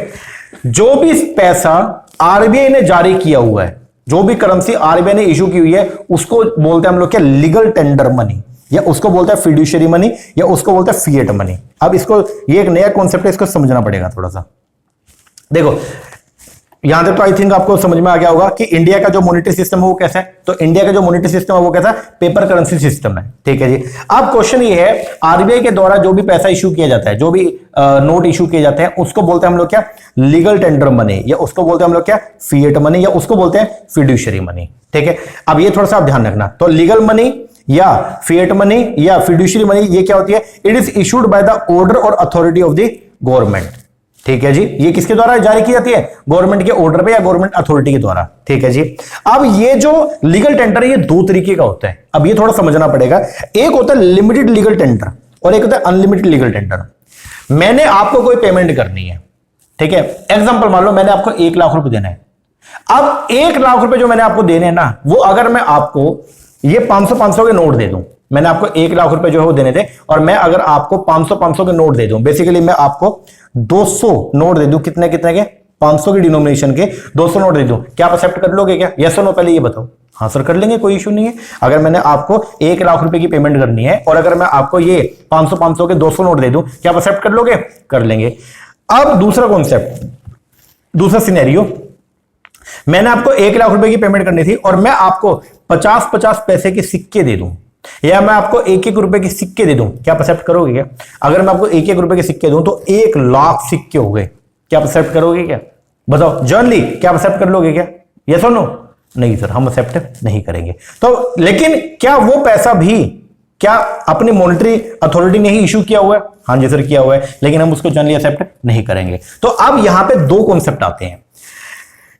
जो भी पैसा आरबीआई ने जारी किया हुआ है, जो भी करेंसी आरबीआई ने इशू की हुई है, उसको बोलते हैं हम लोग क्या, लीगल टेंडर मनी, या उसको बोलते हैं फिड्यूशियरी मनी, या उसको बोलते हैं फिएट मनी। अब इसको, ये एक नया कॉन्सेप्ट है, इसको समझना पड़ेगा थोड़ा सा। देखो यहां तक तो आई थिंक आपको समझ में आ गया होगा कि इंडिया का जो मॉनेटरी सिस्टम है वो कैसा है। तो इंडिया का जो मॉनेटरी सिस्टम है वो कैसा है, पेपर करेंसी सिस्टम है, ठीक है जी। अब क्वेश्चन ये है, आरबीआई के द्वारा जो भी पैसा इशू किया जाता है, जो भी नोट इशू किए जाते हैं, उसको बोलते हैं हम लोग क्या, लीगल टेंडर मनी, या उसको बोलते हैं हम लोग क्या, फिएट मनी, या उसको बोलते हैं फिड्यूशियरी मनी, ठीक है। अब ये थोड़ा सा आप ध्यान रखना, तो लीगल मनी या फिएट मनी या फिड्यूशियरी मनी ये क्या होती है, it is issued by the order और अथॉरिटी ऑफ द गवर्नमेंट, ठीक है जी। ये किसके द्वारा जारी की जाती है, गवर्नमेंट के ऑर्डर पे या गवर्नमेंट अथॉरिटी के द्वारा, ठीक है जी। अब ये जो लीगल टेंडर है ये 2 तरीके का होता है। अब ये थोड़ा समझना पड़ेगा, एक होता है लिमिटेड लीगल टेंडर और एक होता है अनलिमिटेड लीगल टेंडर। मैंने आपको कोई पेमेंट करनी है, ठीक है, एग्जांपल मान लो मैंने आपको 1 लाख रुपए देना है। अब 1 लाख रुपए जो मैंने आपको देने हैं ना, वो अगर मैं आपको ये 500 के नोट दे दूं, मैंने आपको 1 लाख रुपए जो है वो देने थे, और मैं अगर आपको 500 के नोट दे दूं, बेसिकली मैं आपको 200 नोट दे दूं, कितने कितने के, 500 की डिनोमिनेशन के 200 नोट दे दूं, क्या आप एक्सेप्ट कर लोगे क्या? यस और नो पहले ये बताओ। हाँ सर कर लेंगे, कोई इशू नहीं है। अगर मैंने आपको 1 लाख रुपए की पेमेंट करनी है और अगर मैं आपको ये 500 के 200 नोट दे दूं, क्या आप एक्सेप्ट कर लोगे? कर लेंगे। अब दूसरा कॉन्सेप्ट, दूसरा सिनेरियो, मैंने आपको 1 लाख रुपए की पेमेंट करनी थी और मैं आपको 50 पैसे के सिक्के दे दूं, या मैं आपको 1 रुपए के सिक्के दे दूं, क्या आप एक्सेप्ट करोगे क्या? अगर मैं आपको 1 रुपए के सिक्के दूं तो 1 लाख सिक्के हो गए, क्या आप एक्सेप्ट करोगे क्या? बताओ जर्नली, क्या आप एक्सेप्ट कर लोगे क्या? यस और नो? नहीं सर, हम एक्सेप्ट नहीं करेंगे। तो लेकिन क्या वो पैसा भी क्या अपनी मॉनेटरी अथॉरिटी ने ही इशू किया हुआ है? हाँ जी सर किया हुआ है, लेकिन हम उसको जनरली एक्सेप्ट नहीं करेंगे। तो अब यहां पे 2 कॉन्सेप्ट आते हैं।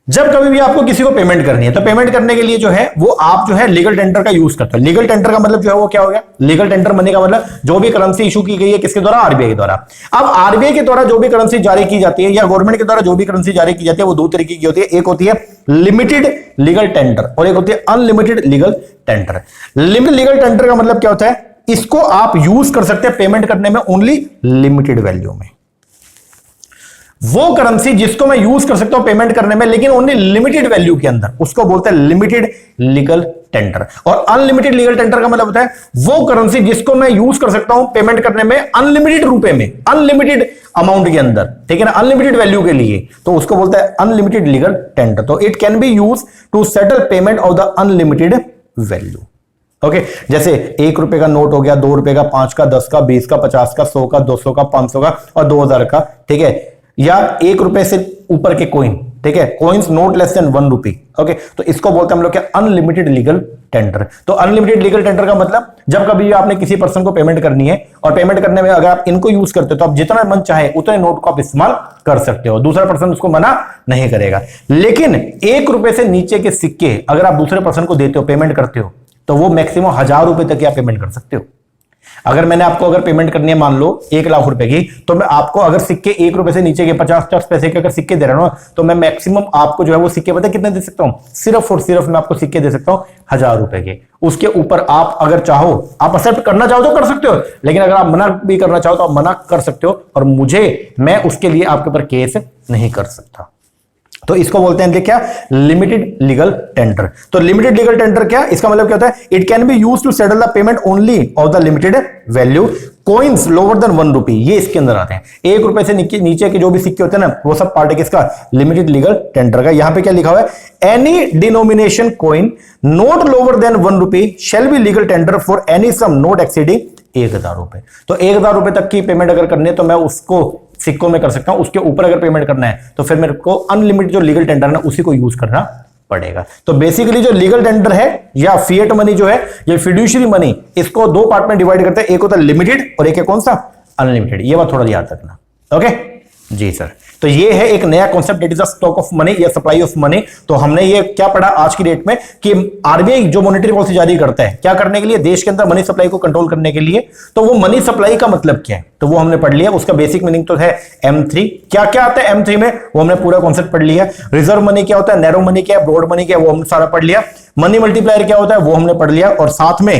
जब कभी भी आपको किसी को पेमेंट करनी है तो पेमेंट करने के लिए जो है वो आप जो है लीगल टेंडर का यूज करते हो। लीगल टेंडर का मतलब जो है वो क्या हो गया? लीगल टेंडर मनी का मतलब जो भी करेंसी इशू की गई है किसके द्वारा? आरबीआई के द्वारा। अब आरबीआई के द्वारा जो भी करेंसी जारी की जाती है या गवर्नमेंट के द्वारा जो भी करेंसी जारी की जाती है वो 2 तरीके की होती है। एक होती है लिमिटेड लीगल टेंडर और एक होती है unlimited legal tender. Limited legal tender का मतलब क्या होता है? इसको आप यूज कर सकते हैं पेमेंट करने में ओनली लिमिटेड वैल्यू में। वो करेंसी जिसको मैं यूज कर सकता हूं पेमेंट करने में लेकिन ओनली लिमिटेड वैल्यू के अंदर, उसको बोलते हैं लिमिटेड लीगल टेंडर। और अनलिमिटेड लीगल टेंडर का मतलब होता है वो करेंसी जिसको मैं यूज कर सकता हूं पेमेंट करने में अनलिमिटेड रुपए में, अनलिमिटेड अमाउंट के अंदर, ठीक है ना, अनलिमिटेड वैल्यू के लिए, तो उसको बोलता है अनलिमिटेड लीगल टेंडर। तो it can be use to settle payment of the unlimited value. Okay, जैसे 1 रुपए का नोट हो गया, 2 रुपए का, 5 का, 10 का, 20 का, 50 का, 100 का, 200 का, 500 का और 2000 का, ठीक है, या 1 रुपए से ऊपर के कॉइन, ठीक है, कॉइन्स नोट लेस देन 1 रुपी। ओके, तो इसको बोलते हैं हम लोग क्या? Unlimited legal tender. तो अनलिमिटेड लीगल टेंडर का मतलब जब कभी आपने किसी पर्सन को पेमेंट करनी है और पेमेंट करने में अगर आप इनको यूज करते हो तो आप जितना मन चाहे उतने नोट को आप इस्तेमाल कर सकते हो, दूसरा पर्सन उसको मना नहीं करेगा। लेकिन 1 रुपए से नीचे के सिक्के अगर आप दूसरे पर्सन को देते हो, पेमेंट करते हो, तो वो मैक्सिमम 1000 रुपए तक आप पेमेंट कर सकते हो। अगर मैंने आपको अगर पेमेंट करनी है मान लो 1 लाख रुपए की, तो मैं आपको अगर सिक्के 1 रुपए से नीचे के 50 पैसे के अगर सिक्के दे रहा हूं तो मैं मैक्सिमम आपको जो है वो सिक्के पता कितने दे सकता हूं? सिर्फ और सिर्फ मैं आपको सिक्के दे सकता हूं 1000 रुपए के। उसके ऊपर आप अगर चाहो, आप एक्सेप्ट करना चाहो तो कर सकते हो, लेकिन अगर आप मना भी करना चाहो तो आप मना कर सकते हो और मैं उसके लिए आपके ऊपर केस नहीं कर सकता। तो इसको बोलते हैं क्या? Limited legal tender. तो लिमिटेड लीगल टेंडर क्या? इसका मतलब क्या होता है? It can be used to settle the payment only of the limited value, coins lower than 1 rupee, ये इसके अंदर आते हैं। 1 रुपए से नीचे के जो भी सिक्के होते हैं ना, वो सब पार्ट है किसका? लिमिटेड लीगल टेंडर का। यहां पे क्या लिखा हुआ है? Any denomination coin note lower than 1 rupee shall be legal tender for any sum note exceeding 1000 रुपए। तो 1000 रुपए तक की पेमेंट अगर करनी है तो मैं उसको सिक्कों में कर सकता हूं, उसके ऊपर अगर पेमेंट करना है तो फिर मेरे को अनलिमिटेड जो लीगल टेंडर है ना उसी को यूज करना पड़ेगा। तो बेसिकली जो लीगल टेंडर है या फिएट मनी जो है, ये फिड्यूशियरी मनी, इसको 2 पार्ट में डिवाइड करते हैं। एक होता है लिमिटेड और एक है कौन सा? अनलिमिटेड। ये बात थोड़ा याद रखना। ओके जी सर, तो ये है एक नया concept, it is a stock of money या सप्लाई ऑफ मनी। तो हमने ये क्या पढ़ा आज की डेट में कि आरबीआई जो मॉनेटरी पॉलिसी जारी करता है क्या करने के लिए? देश के अंदर मनी सप्लाई को कंट्रोल करने के लिए। तो वो मनी सप्लाई का मतलब क्या है तो वो हमने पढ़ लिया। उसका बेसिक मीनिंग तो है M3। क्या क्या आता है M3 में वो हमने पूरा कॉन्सेप्ट पढ़ लिया। रिजर्व मनी क्या होता है, नैरो मनी क्या है, ब्रॉड मनी क्या है, वो हमने सारा पढ़ लिया। मनी मल्टीप्लायर क्या होता है वो हमने पढ़ लिया, और साथ में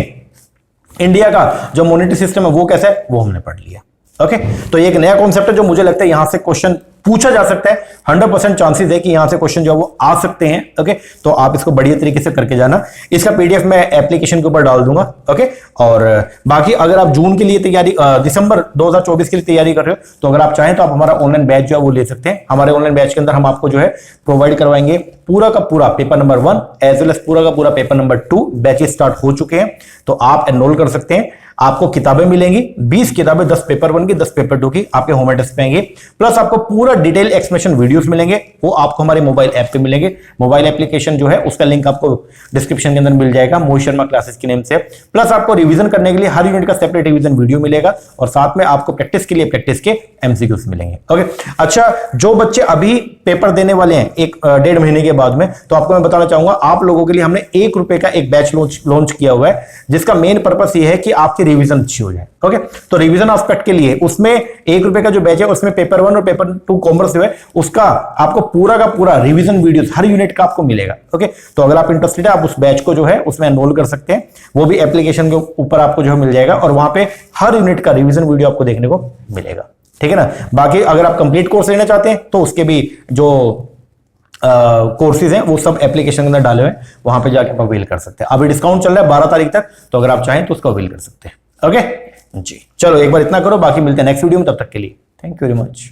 इंडिया का जो मॉनेटरी सिस्टम है वो कैसा है वो हमने पढ़ लिया। ओके, तो ये एक नया कॉन्सेप्ट है जो मुझे लगता है यहां से क्वेश्चन पूछा जा सकता है। 100% चांसेस है कि यहां से क्वेश्चन जो है वो आ सकते हैं। ओके, तो आप इसको बढ़िया तरीके से करके जाना। इसका पीडीएफ मैं एप्लीकेशन के ऊपर डाल दूंगा। ओके, और बाकी अगर आप जून के लिए तैयारी, दिसंबर 2024 के लिए तैयारी कर रहे हो तो अगर आप चाहें तो आप हमारा ऑनलाइन बैच जो है वो ले सकते हैं। हमारे ऑनलाइन बैच के अंदर हम आपको जो है प्रोवाइड करवाएंगे पूरा का पूरा paper number 1 as well as पूरा का पूरा पेपर नंबर 2। बैचेस स्टार्ट हो चुके हैं, तो आप एनरोल कर सकते हैं। आपको किताबें मिलेंगी, 20 किताबें, 10 पेपर 1 की, 10 पेपर 2 की आपके होम एड्रेस पे आएंगे। प्लस आपको पूरा डिटेल एक्सप्लेनेशन वीडियोस मिलेंगे, वो आपको हमारे मोबाइल ऐप पे मिलेंगे। मोबाइल एप्लीकेशन जो है उसका लिंक आपको डिस्क्रिप्शन के अंदर मिल जाएगा, मोहित शर्मा क्लासेस के नेम से। प्लस आपको रिवीजन करने के लिए हर यूनिट का सेपरेट रिवीजन वीडियो मिलेगा, और साथ में आपको प्रैक्टिस के लिए प्रैक्टिस के एमसीक्यूज मिलेंगे। ओके, अच्छा, जो बच्चे अभी पेपर देने वाले हैं 1-1.5 महीने के बाद में, तो आपको मैं बताना चाहूंगा आप लोगों के लिए हमने 1 रुपए का एक बैच लॉन्च किया हुआ है, जिसका मेन पर्पस ये है कि आपकी रिवीजन अच्छी हो जाए। ओके, तो रिवीजन एस्पेक्ट के लिए उसमें ₹1 का जो बैच है उसमें पेपर 1 और पेपर 2 कॉमर्स जो है उसका आपको पूरा का पूरा रिवीजन वीडियोस हर यूनिट का आपको मिलेगा। ओके, तो अगर आप इंटरेस्टेड है आप उस बैच को जो है उसमें एनरोल कर सकते हैं, वो भी एप्लीकेशन के ऊपर आपको जो है मिल जाएगा और वहां पे हर यूनिट का रिवीजन वीडियो आपको देखने को मिलेगा। ठीक है ना। बाकी अगर आप कंप्लीट कोर्स लेना चाहते हैं तो उसके भी जो कोर्सेज हैं वो सब एप्लीकेशन के अंदर डाले हुए हैं, वहां पे जाके आप अवेल कर सकते हैं। अभी डिस्काउंट चल रहा है 12 तारीख तक, तो अगर आप चाहें तो उसको अवेल कर सकते हैं। ओके जी, चलो एक बार इतना करो, बाकी मिलते हैं नेक्स्ट वीडियो में, तब तक के लिए थैंक यू वेरी मच।